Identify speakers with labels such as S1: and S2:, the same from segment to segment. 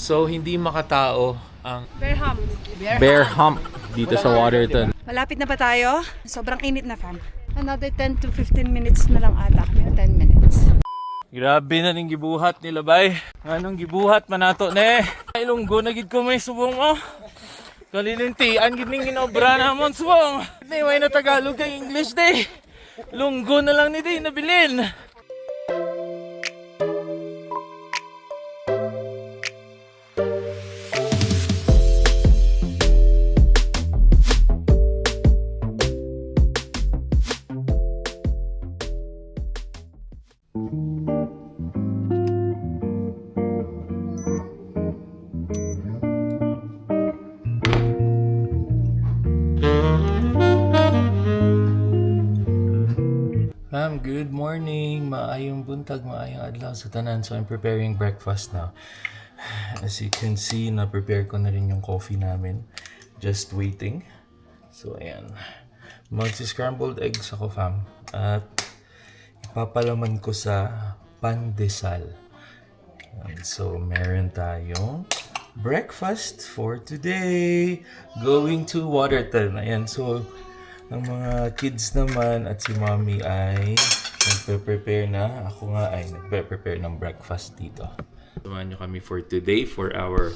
S1: So, hindi makatao ang
S2: Bear hump.
S1: bear hump dito sa Waterton.
S2: Malapit na ba tayo? Sobrang init na, fam. Another 10 to 15 minutes na lang ata. May 10 minutes.
S1: Grabe na ning gibuhat nila bay. Anong gibuhat manato ne? Ilunggo na gid ko may subong oh. Kalilintian gid ning ginobra namon subong. Di way na Tagalog kay English day. Lunggo na lang ni day nabilin. Good morning, maayong buntag, maayong adlaw sa tanan. So I'm preparing breakfast now. As you can see, na-prepare ko na rin yung coffee namin. Just waiting. So ayan. Magsi-scrambled eggs ako, fam. At ipapalaman ko sa pandesal. So meron tayong breakfast for today. Going to Waterton. Ayan, so ang mga kids naman at si mommy ay nagpe-prepare na. Ako nga ay nagpe-prepare ng breakfast dito. Samahan nyo kami for today for our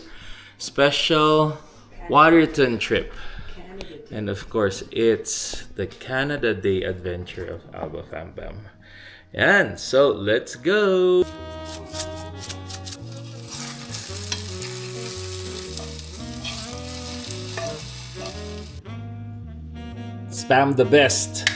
S1: special Waterton trip. And of course, it's the Canada Day adventure of Alba Fam Bam. And so, let's go! Spam the best.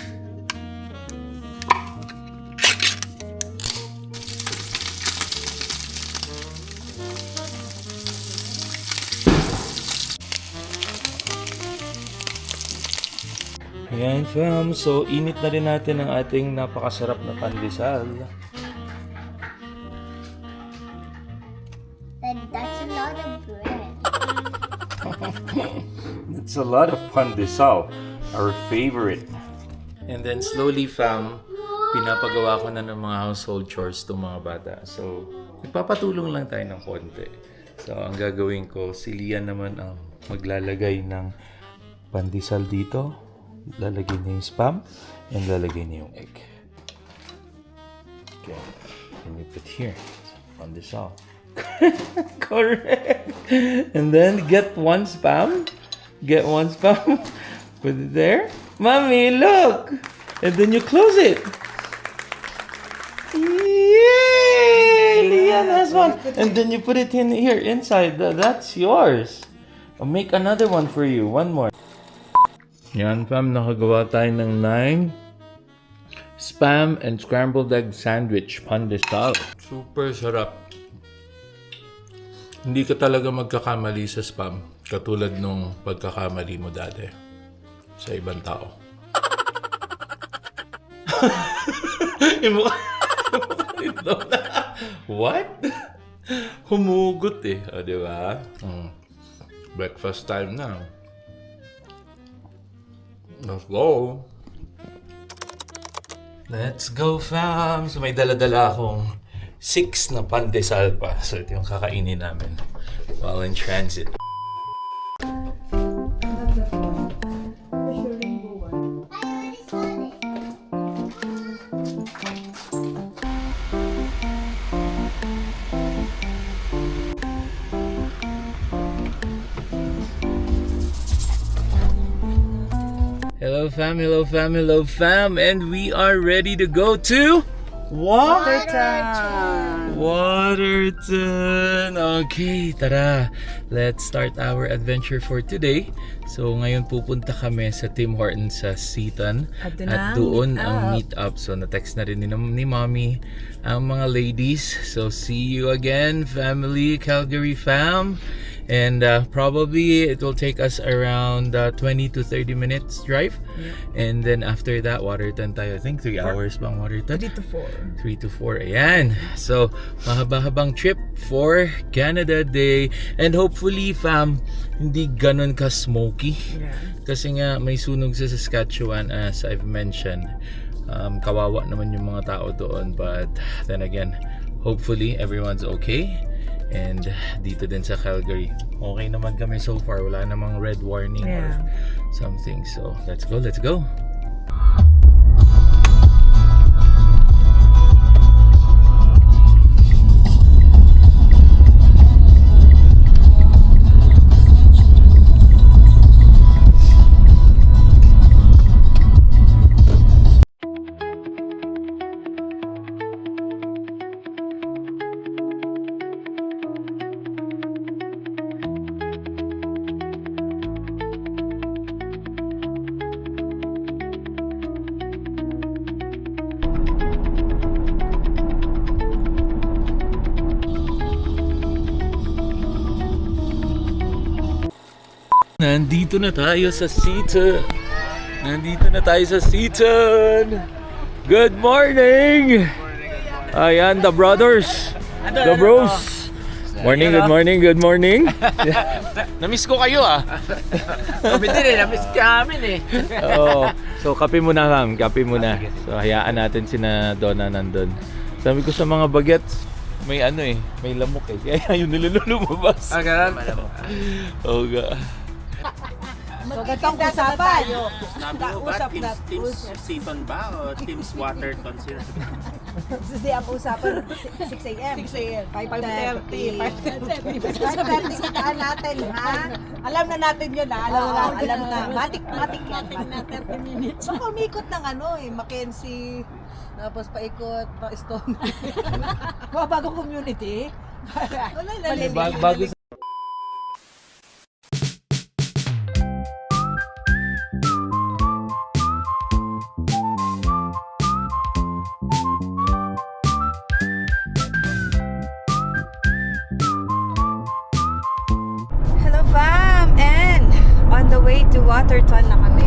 S1: Ayan fam, so init na rin natin ang ating napakasarap na pandesal.
S3: That's a lot of bread.
S1: It's a lot of pandesal, our favorite. And then slowly fam, pinapagawa ko na ng mga household chores itong mga bata. So, nagpapatulong lang tayo ng konti. So, ang gagawin ko, si Lian naman ang maglalagay ng pandesal dito. Lalagay niya yung spam and lalagay niya yung egg. Okay. And you put here, pandesal. Correct. And then get one spam. Get one spam. Put it there. Mommy, look. And then you close it. Yay! Lian has one. And then you put it in here inside. That's yours. I'll make another one for you. One more. Yan fam, nakagawa tayo ng 9 spam and scrambled egg sandwich pandesal. Super sarap. Hindi ka talaga magkakamali sa spam katulad nung pagkakamali mo dati sa ibang tao. What? Humugot eh. O, diba? Breakfast time na. Let's go. Let's go, fam. So may dala-dala akong 6 na pandesal pa. So ito yung kakainin namin while in transit. Hello fam, hello fam, hello fam, and we are ready to go to
S2: Waterton.
S1: Waterton. Okay, tara. Let's start our adventure for today. So ngayon pupunta kami sa Tim Hortons sa Seaton at doon ang meet up. So na-text na rin ni Mommy ang mga ladies. So see you again, family, Calgary fam. And probably it will take us around 20 to 30 minutes drive. And then after that, Waterton tayo. I think 3 hours bang Waterton?
S2: 3 to 4.
S1: 3 to 4. Ayan. So, mahaba-habang trip for Canada Day. And hopefully, fam, hindi ganun ka-smoky.
S2: Yeah.
S1: Kasi nga, may sunog sa Saskatchewan as I've mentioned. Kawawa naman yung mga tao doon. But then again, hopefully, everyone's okay. And dito din sa Calgary, okay naman kami so far. Wala namang red warning or something. So, let's go, let's go! Nandito na tayo sa Seaton. Good morning! Ayan, the brothers. The bros. Morning, good morning. Namiss ko kayo ah.
S4: Kami din eh, namiss kami eh.
S1: Oo. So, kape muna Cam, kape muna. So, hayaan natin sina Donna nandun. Sabi ko sa mga bagets, may ano eh, may lamok eh. Kaya yung nilulumabas.
S4: Ganun?
S1: Oo ga.
S5: Magandang usapan.
S4: Usap na. Teams Seaton ba o Teams Waterton sila?
S5: Hindi ang usapan 6 a.m. 6 a.m. 5:30. 5:30 kitaan natin, ha? Alam na natin yun, ha? Alam na. Matik yan. 30 minutes. Baka umikot ng Mackenzie, tapos paikot, pa-Stone. Mga bagong community.
S1: Bago sa...
S2: Hello fam! And on the way to Waterton na kami.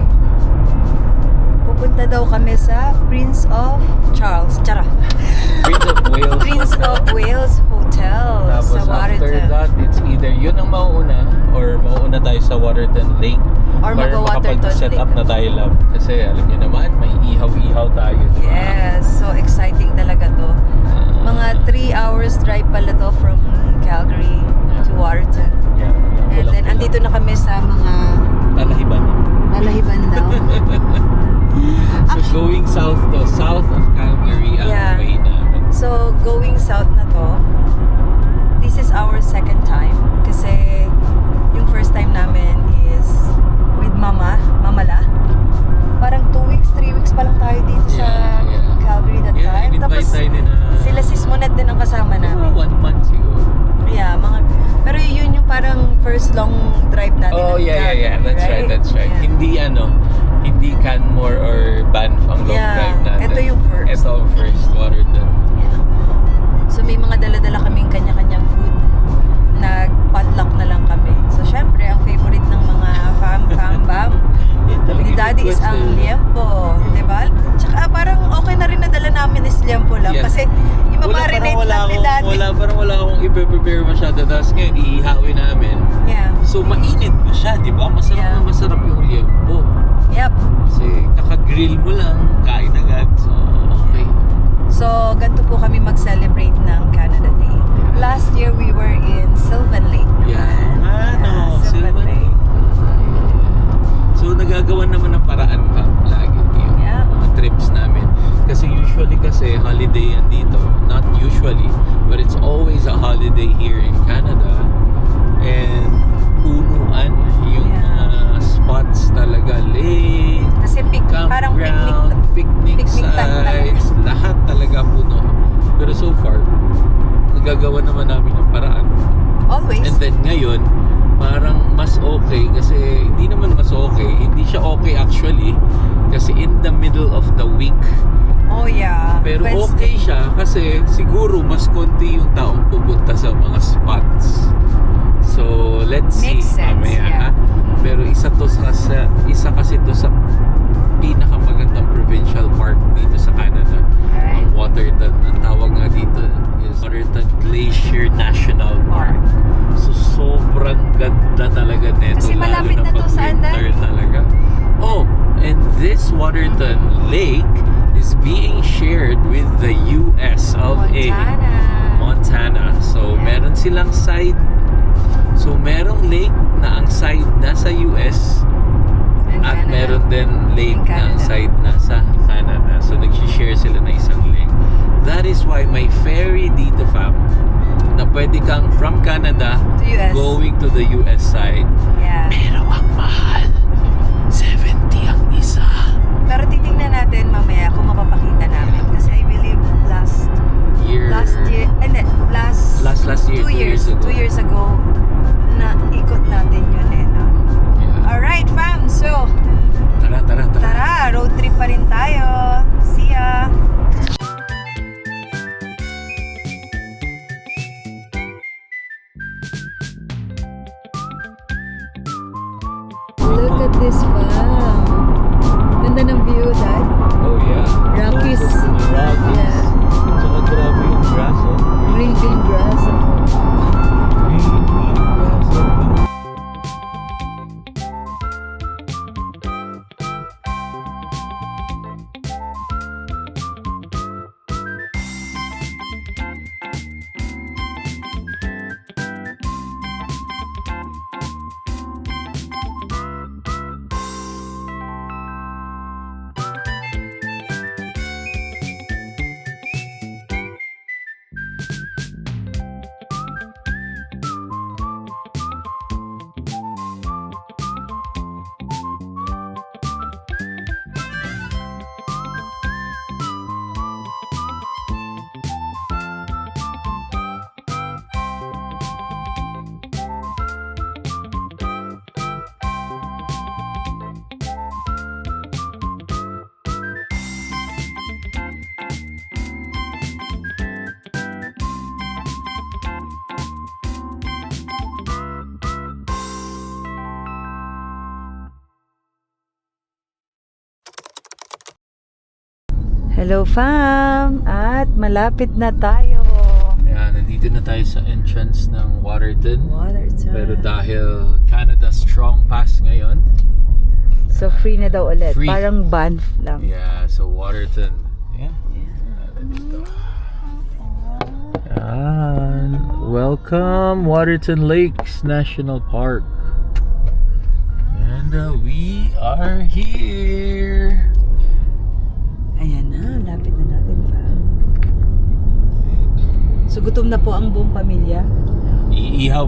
S2: Pupunta daw kami sa Prince of Charles. Chara! Prince of Wales Hotel
S1: Tapos
S2: sa
S1: after
S2: Waterton.
S1: that, it's either yun ang mauuna or mauuna tayo sa Waterton Lake.
S2: Or
S1: para
S2: mag-Waterton
S1: makapag-set
S2: Lake.
S1: up na tayo lab. Kasi alam niyo naman, may ihaw-ihaw tayo. Diba?
S2: Yes, so exciting talaga to. Mga 3 hours drive pala to from Calgary to Waterton.
S1: Yeah,
S2: And then andito na kami sa mga
S1: Talahiban.
S2: Talahiban daw.
S1: So going south to, south of Calgary ang
S2: Yeah.
S1: way namin.
S2: So going south na to, this is our second time kasi yung first time namin is with Mama La. Parang 2 weeks, 3 weeks pa lang tayo dito sa
S1: Yeah.
S2: Calgary that
S1: Yeah,
S2: time.
S1: in-invite
S2: Tapos
S1: tayo din na
S2: sila Sis Monet din ang kasama namin.
S1: 1 month siguro.
S2: Yeah, pero yun yung parang first long drive natin.
S1: Oh
S2: ng
S1: yeah.
S2: Calgary,
S1: That's right.
S2: Yeah.
S1: Hindi Canmore or Banff ang long
S2: Yeah,
S1: drive natin.
S2: ito yung first.
S1: Ito ang first, Waterton.
S2: Yeah. So may mga dala-dala kaming kanya-kanyang food. Nag-potluck na lang kami. So syempre, ang favorite ng mga fam-bam ni Daddy is ang liempo. Diba? Tsaka parang okay na rin na dala namin is liempo lang.
S1: Yeah.
S2: Kasi i-marinate lang ni Daddy.
S1: Wala akong i-prepare masyado. Tapos ngayon, iihawin namin.
S2: Yeah.
S1: So, mainit pa siya, di ba? Masarap yung liempo.
S2: Yep.
S1: Kasi kaka-grill mo lang, kain agad. So, okay.
S2: So, ganito po kami mag-celebrate ng Canada Day. Last year, we were in Sylvan Lake. Sylvan Lake.
S1: So, nagagawa naman ng paraan ka lagi yung
S2: Yeah.
S1: mga trips namin. Kasi usually holiday yan dito. Not usually, but it's always a holiday here in Canada. And punuan yung
S2: Yeah.
S1: spots talaga. Lake,
S2: Kasi parang
S1: picnic
S2: picnic time
S1: sites, lahat talaga puno. Pero so far, nagagawa naman namin ng paraan.
S2: Always.
S1: And then ngayon, parang mas okay kasi hindi naman mas okay. Hindi siya okay actually kasi in the middle of the week.
S2: Oh yeah.
S1: Pero
S2: Wednesday.
S1: okay siya kasi siguro mas konti yung taong pupunta sa mga spots. So, let's see.
S2: Makes sense,
S1: Mamaya,
S2: yeah.
S1: ha? Pero isa kasi to sa pinakamagandang provincial park dito sa Canada.
S2: Right.
S1: Ang Waterton. Ang tawag nga dito is Waterton Glacier National Park. So, sobrang ganda talaga nito.
S2: Kasi malapit na to sa
S1: pag-winter talaga. Oh, and this Waterton Lake is being shared with the US of A.
S2: Montana.
S1: Montana. So, meron silang side. So, merong lake na ang side nasa US
S2: And
S1: at
S2: Canada.
S1: meron din lake
S2: In
S1: na ang
S2: Canada.
S1: side nasa Canada. So, nag-share sila na isang lake. That is why may ferry dito, fam, na pwede kang from Canada
S2: To US.
S1: going to the US side.
S2: Yeah.
S1: Pero ang mahal, 70 ang isa.
S2: Pero titingnan natin mamaya kung mapapakita namin. Kasi I believe last year,
S1: Last year,
S2: 2 years, 2 years ago, na ikot natin yun eh, no?
S1: Yeah.
S2: Alright, fam. So,
S1: Tara.
S2: tara, road trip pa rin tayo. See ya! Look at this, fam. Ganda ng view, Dad.
S1: Oh yeah.
S2: Rockies.
S1: Rockies.
S2: Yeah.
S1: Tsaka grabe yung grass, oh.
S2: Green grass.
S1: Green grass, oh.
S2: Hello, fam! At malapit na tayo.
S1: Ayan, nandito na tayo sa entrance ng Waterton.
S2: Waterton.
S1: Pero dahil Canada Strong Pass ngayon,
S2: So, free na daw ulit.
S1: Free.
S2: Parang Banff lang.
S1: yeah, so Waterton. Yeah. Dito. Ayan. Welcome, Waterton Lakes National Park. And we are here.
S2: Ayan na, lapit na natin, fam. So, gutom na po ang buong pamilya.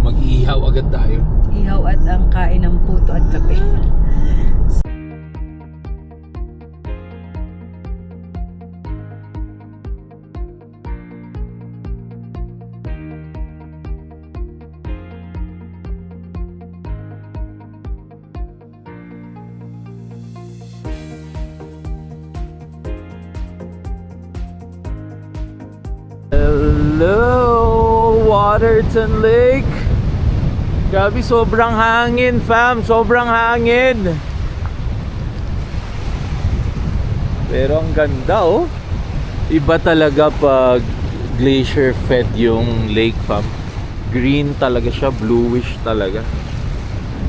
S1: Mag-iihaw agad tayo.
S2: Ihaw at ang kain ng puto at kape.
S1: Hello, Waterton Lake. Grabe, sobrang hangin, fam. Sobrang hangin. Pero ang ganda, oh. Iba talaga pag glacier fed yung lake, fam. Green talaga siya, bluish talaga.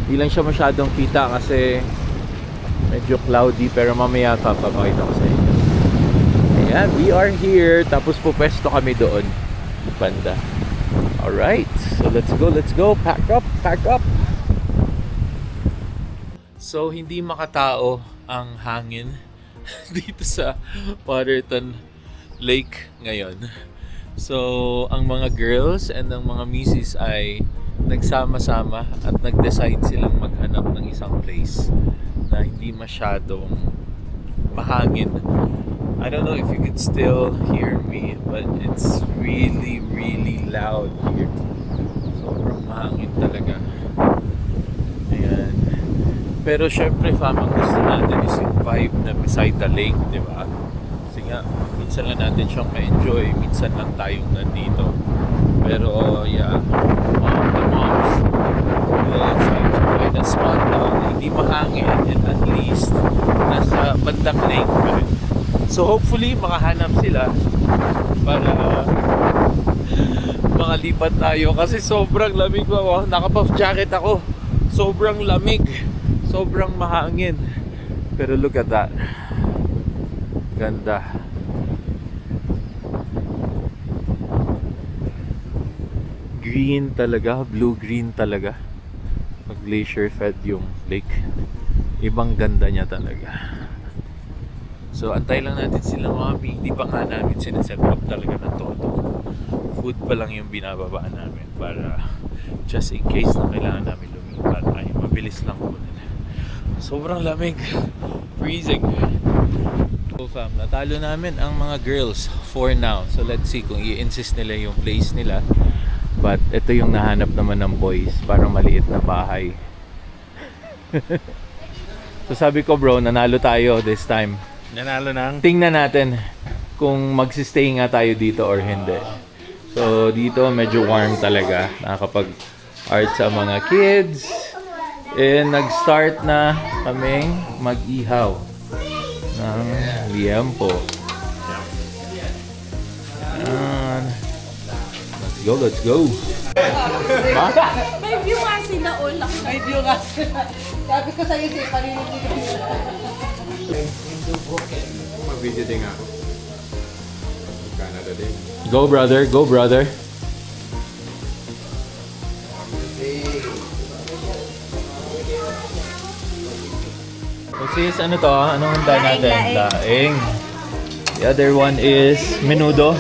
S1: Hindi lang siya masyadong kita kasi medyo cloudy, pero mamaya papakita ko sa inyo. Ayan, we are here. Tapos pupesto kami doon. Banda. Alright, so let's go. Pack up. So, hindi makatao ang hangin dito sa Waterton Lake ngayon. So, ang mga girls and ang mga misis ay nagsama-sama at nag-decide silang maghanap ng isang place na hindi masyadong mahangin. I don't know if you could still hear me, but it's really, really loud here. Sobrang mahangin talaga. Ayan. Pero syempre, fam, ang gusto natin is yung vibe na beside the lake, di ba? Kasi nga, minsan lang natin siyang ma-enjoy, minsan lang tayong nandito. Pero, yeah, the moms will try to find a spot na hindi mahangin and at least nasa bandang lake pa rin. So hopefully makahanap sila para makalipat tayo kasi sobrang lamig. Wow, naka-puff jacket ako. Sobrang lamig. Sobrang mahangin. Pero look at that. Ganda. green talaga, blue-green talaga. Mag-glacier fed yung lake. Ibang ganda niya talaga. So, antay lang natin sila mami. Hindi pa nga namin sinaset up talaga ng todo. Food pa lang yung binababa namin para just in case na kailangan namin lumipat ay mabilis lang po. Sobrang lamig. Freezing. So fam, natalo namin ang mga girls for now. So let's see kung i-insist nila yung place nila. But ito yung nahanap naman ng boys. Parang maliit na bahay. So sabi ko bro, nanalo tayo this time.
S4: Nanalo ng
S1: Tingnan natin kung magsistay nga tayo dito or hindi. So dito medyo warm talaga. Nakakapag-art sa mga kids. And nag-start na kaming mag-ihaw ng liempo. Yan. Let's go, let's go.
S2: May view kasi na ulak.
S5: May view kasi. Sabi ko sa'yo, si paninig
S6: Mag-video din ako. Canada din.
S1: Go brother, go brother. So sis, ano to? Anong handa natin? Laing. The other one is menudo.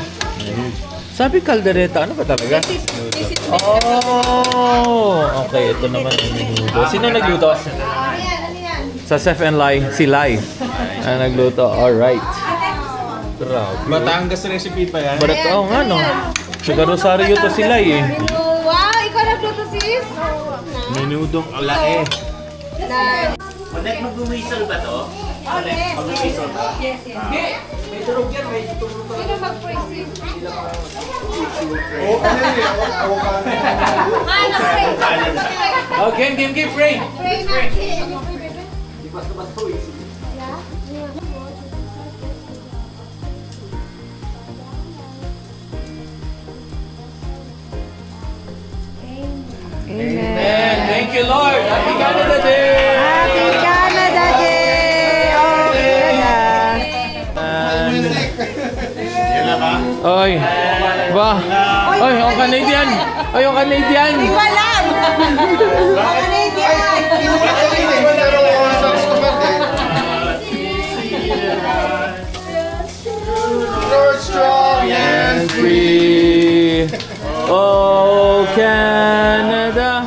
S1: Sabi kaldereta, ano ba talaga? Oh, okay. Ito naman yung menudo. Sino nagluto? Sa Chef and Lai, si Lai. Ang nagluto. Alright. Grabe.
S4: Batangas recipe pa yan.
S1: Barat, oh nga no. Sa Rosario to si Lai eh.
S3: Wow, ikaw nagluto sis?
S4: Menudong alae.
S7: Connect mag-whistle ba to? Connect mag-whistle ba?
S3: Yes, yes. Sino mag-pray sis? Ah, nag-pray.
S1: Oh, game, pray.
S3: Pray natin.
S1: Amen. Thank you, Lord. Happy Canada Day.
S5: Happy Canada Day! Okay na.
S1: Oy. Ba? Oy, ang Canadian. Oy, ang Canadian.
S5: Walang! Canadian!
S1: And free. Oh, Canada.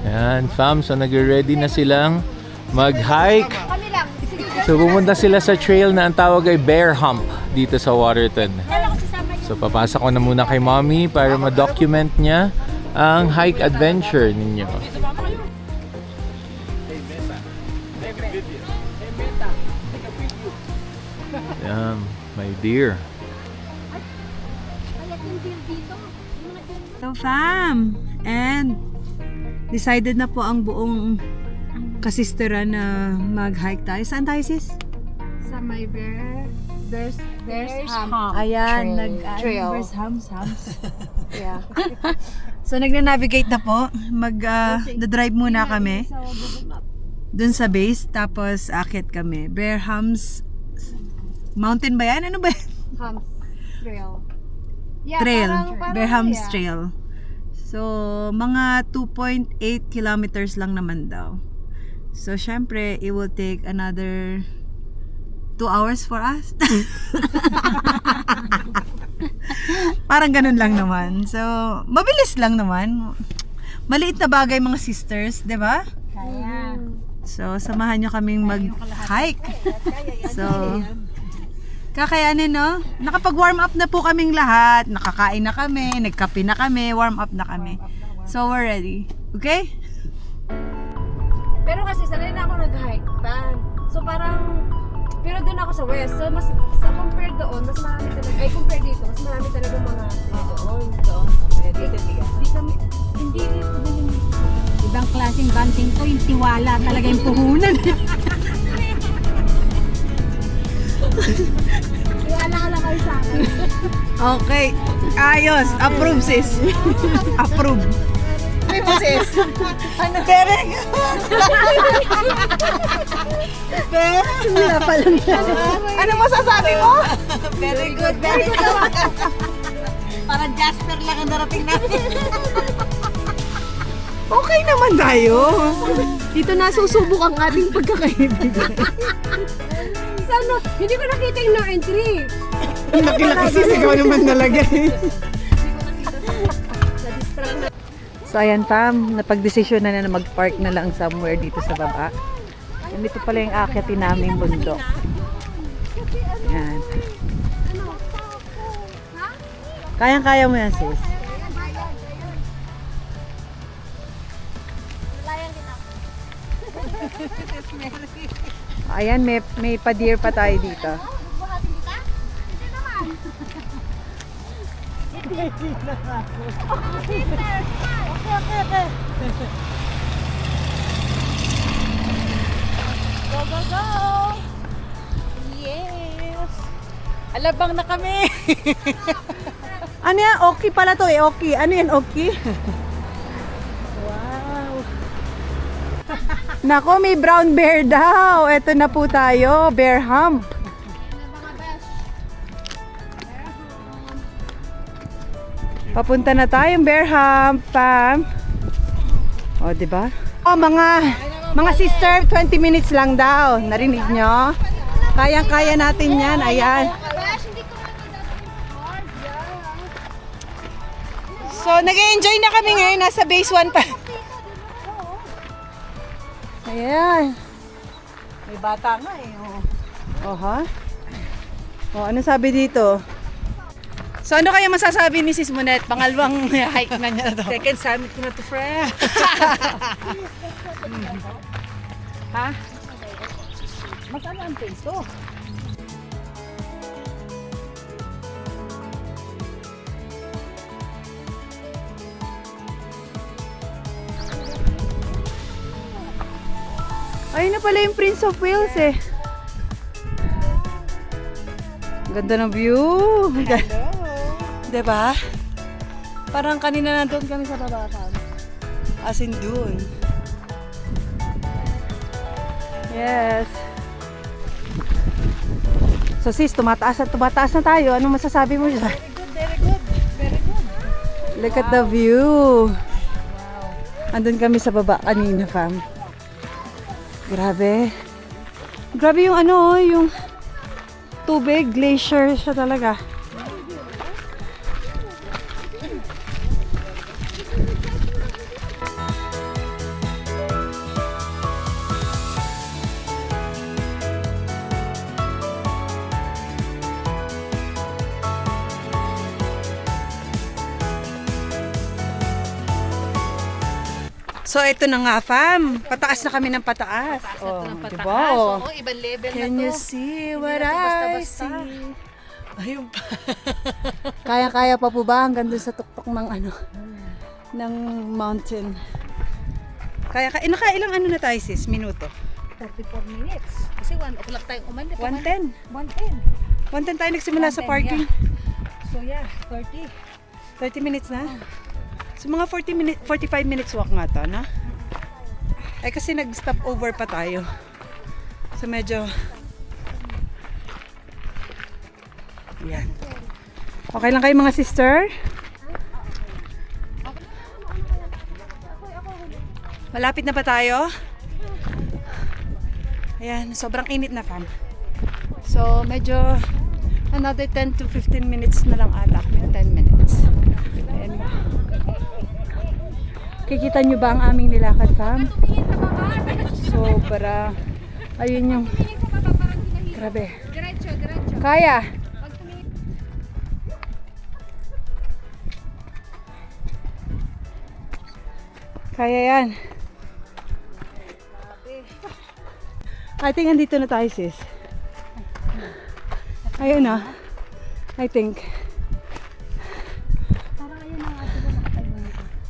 S1: Yan, fam. So, nag-ready na silang mag-hike.
S3: Kami lang. Sige,
S1: So, pumunta sila sa trail na ang tawag ay Bear Hump dito sa Waterton.
S3: dala ko sasama niyo.
S1: So, papasok ko na muna kay mommy para ma-document niya ang hike adventure ninyo. Yan, my dear.
S2: So fam, and decided na po ang buong kasisteran na mag-hike tayo. Saan tayo sis?
S3: Sa may Bears Hump.
S2: Ayan,
S3: Trail.
S2: Bears Hams.
S3: Yeah.
S2: So nagna-navigate na po. Mag-drive muna kami dun sa base, tapos akit kami. Bear Hams Mountain ba yan? Ano ba yan?
S3: Humps. Trail. Yeah,
S2: Trail.
S3: parang
S2: Bear Hams
S3: yeah.
S2: Trail. So, mga 2.8 kilometers lang naman daw. So, syempre, it will take another 2 hours for us. Parang ganun lang naman. So, mabilis lang naman. Maliit na bagay mga sisters, di ba?
S3: Kaya.
S2: So, samahan nyo kaming mag-hike. So, kakayanin, no? Nakapag-warm up na po kaming lahat. Nakakain na kami, nagkape na kami, warm up na kami. So, we're ready. Okay?
S3: Pero kasi sanay na ako nag-hike pa. So parang, pero doon ako sa west. So mas, sa compare doon, mas marami talaga, ay compare dito, mas marami talaga mga doon. Okay, dito, hindi dito din.
S8: Ibang klaseng banting to, yung tiwala talaga yung puhunan.
S3: Iwala ka lang kayo sa akin.
S2: Okay. Ayos. Approve, sis. Approve.
S5: Sabi mo sis, ano very good?
S2: Wala pa lang yan.
S5: Ano masasabi mo? Very good, very good. Parang Jasper lang ang narating natin. Okay naman tayo.
S3: Dito nasusubok ang ating pagkakaibigan. Sana, hindi ko nakita yung no entry.
S5: Ang laki-laki sis, ikaw naman nalagay. So ayan fam, napag-desisyon na mag-park na lang somewhere dito sa baba. And ito pala yung akyatin naming bundok. Ayan. Kayang-kaya mo yan sis. Ayan, may pa-deer pa tayo dito. Go, go, go! Yes! Alabang na kami! Ano yan? Okay pala to eh, okay. Ano yan, okay? Wow! Nako, may brown bear daw. Ito na po tayo, bear hump. Papunta na tayong bear hump, fam. O, di ba? Oh, mga sister, 20 minutes lang daw. Narinig nyo? Kayang-kaya natin yan. Ayan. So, nag-enjoy na kami ngayon. Nasa base 1 pa. Ayan. May bata nga eh. Oh, ha? Oh, ano sabi dito? So ano kaya masasabi ni Sis Monet? Pangalawang hike na niya to.
S2: Second summit ko na to, friend.
S5: Ha? Magkano ang peso? Ayun na pala yung Prince of Wales eh. Ganda ng view. Hello. Diba? Parang kanina nandun kami sa baba. As in dun. Yes. So sis, tumataas na tayo. Anong masasabi mo dyan? Very good, very good. Very good. Look at the view. Wow. Andun kami sa baba kanina, fam. Grabe. Grabe yung ano, yung tubig, glacier siya talaga. So ito na nga fam, pataas na kami ng pataas. Oh, diba? Oh.
S2: Oo, ibang level
S5: Can
S2: na
S5: you
S2: to.
S5: see what
S2: Hindi na to
S5: I
S2: basta-basta.
S5: see? Ayun pa. Kaya-kaya pa po ba hanggang dun sa tuktok ng ano, ng mountain? Kaya-kaya, nakailang ano na tayo sis, minuto?
S2: 34 minutes. Kasi 1 o'clock tayong umalit.
S5: 110.
S2: 110.
S5: 110 tayo nagsimula sa
S2: 110,
S5: parking.
S2: So yeah, 30.
S5: 30 minutes na. So mga 45 minutes walk nga to, no? Eh kasi nag-stop over pa tayo. So medyo... Yan. Okay lang kayo mga sister? Malapit na ba tayo? Ayan, sobrang init na fam. So medyo another 10 to 15 minutes na lang ata. 10 minutes. Ayan. Kikita nyo ba ang aming nilakad, fam? Sobra. Ayun yung... Grabe. Kaya. Kaya yan. I think andito na tayo, sis. Ayun na. I think.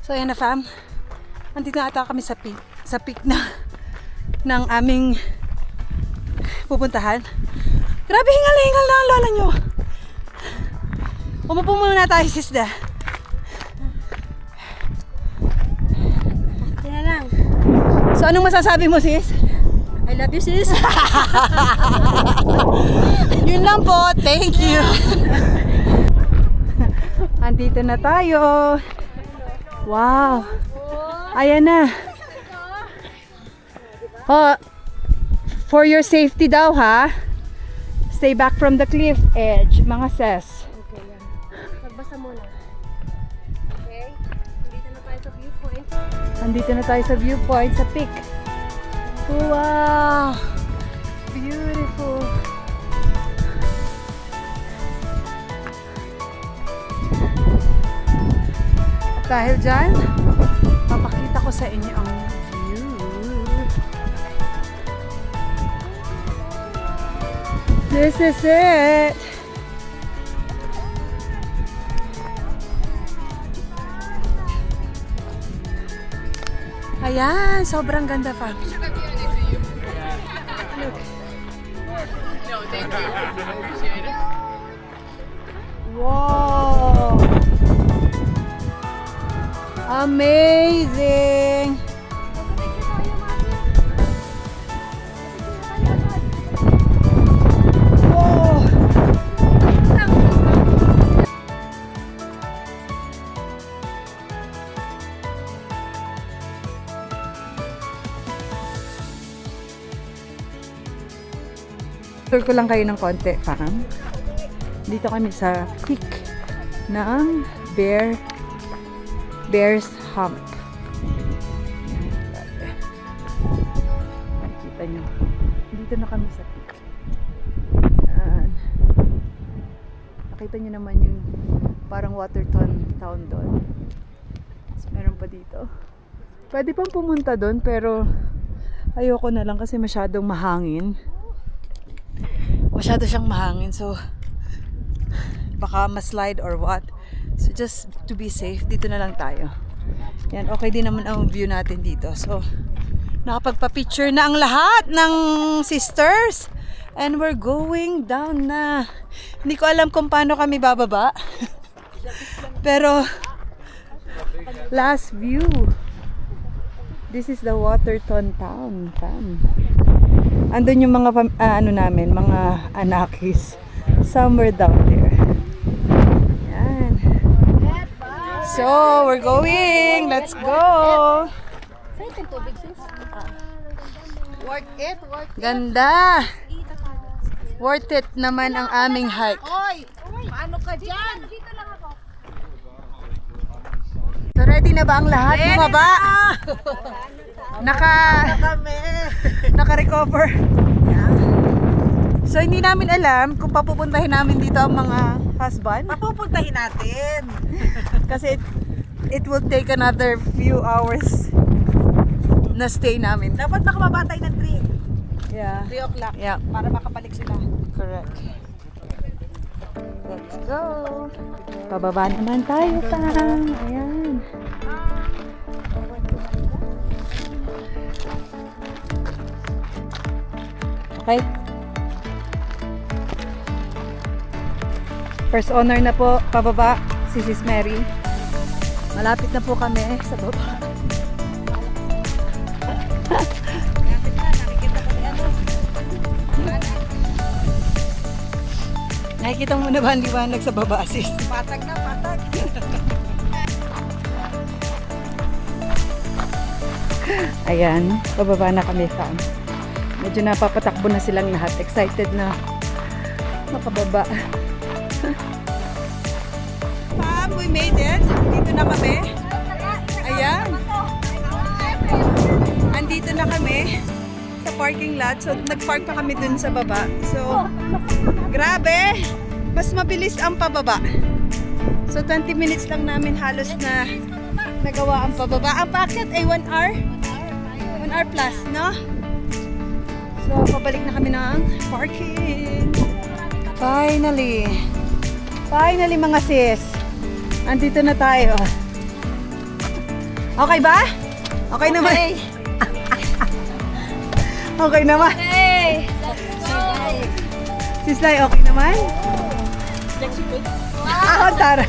S5: So ayan na fam. Andito na ata kami sa peak na ng aming pupuntahan. Grabe, hingal-hingal na ang lola nyo. Umupo muna tayo, sisda.
S3: Kaya lang.
S5: So anong masasabi mo, sis?
S3: I love you, sis.
S5: Yun lang po. Thank you. Andito na tayo. Wow.
S2: Ayan na. Oh, for your safety daw ha. Stay back from the cliff edge, mga sis.
S3: Okay, yan. Magbasa muna. Okay? Dito na tayo sa viewpoint.
S2: Andito na tayo sa viewpoint, sa peak. Wow! Beautiful. At dahil dyan, papakita ko sa inyo ang view. This is it! Ayan, sobrang ganda pa. Wow! Amazing! Wow! Tour ko lang kayo ng konti, fam. Dito kami sa peak ng Bear's Hump. Nakikita nyo. Dito na kami sa peak. Yan. Nakita nyo naman yung parang Waterton town doon. Tapos meron pa dito. Pwede pang pumunta doon pero ayoko na lang kasi masyadong mahangin. Masyado siyang mahangin, so baka ma-slide or what. So just to be safe, dito na lang tayo. Yan, okay din naman ang view natin dito. So nakapagpa-picture na ang lahat ng sisters. And we're going down na. Hindi ko alam kung paano kami bababa. Pero last view. This is the Waterton town, fam. Andun yung mga ano namin, mga anakis. Somewhere down there. Yan. So, we're going. Let's go.
S5: Worth it, worth it.
S2: Ganda. Worth it naman ang aming hike.
S5: Hoy! Paano ka dyan?
S2: So, ready na ba ang lahat? Bumaba? Naka-recover. So, hindi namin alam kung papupuntahin namin dito ang mga husband.
S5: Papupuntahin natin.
S2: Kasi it will take another few hours na stay namin.
S5: Dapat makababa tayo ng 3.
S2: Yeah.
S5: 3 o'clock.
S2: Yeah.
S5: Para makabalik sila.
S2: Correct. Let's go. Pababa naman tayo, Pang. Ayan. Okay. First honor na po, pababa, si Sis Mary. Malapit na po kami sa baba. Nakikita mo na ba ang liwanag sa baba, sis?
S5: Patag na, patag.
S2: Ayan, pababa na kami, fam. Medyo napapatakbo na silang lahat. Excited na makababa. Fam, we made it. Dito na kami. Ayan. Andito na kami sa parking lot. So, nag-park pa kami dun sa baba. So, grabe. Mas mabilis ang pababa. So, 20 minutes lang namin halos na nagawa ang pababa. Ang packet ay 1 hour. 1 hour plus, no? So, pabalik na kami ng parking. Finally. Finally, mga sis. Andito na tayo. Okay ba? Okay naman. Okay naman.
S3: Hey!
S2: Sis Lai, okay naman? Wow! Tara.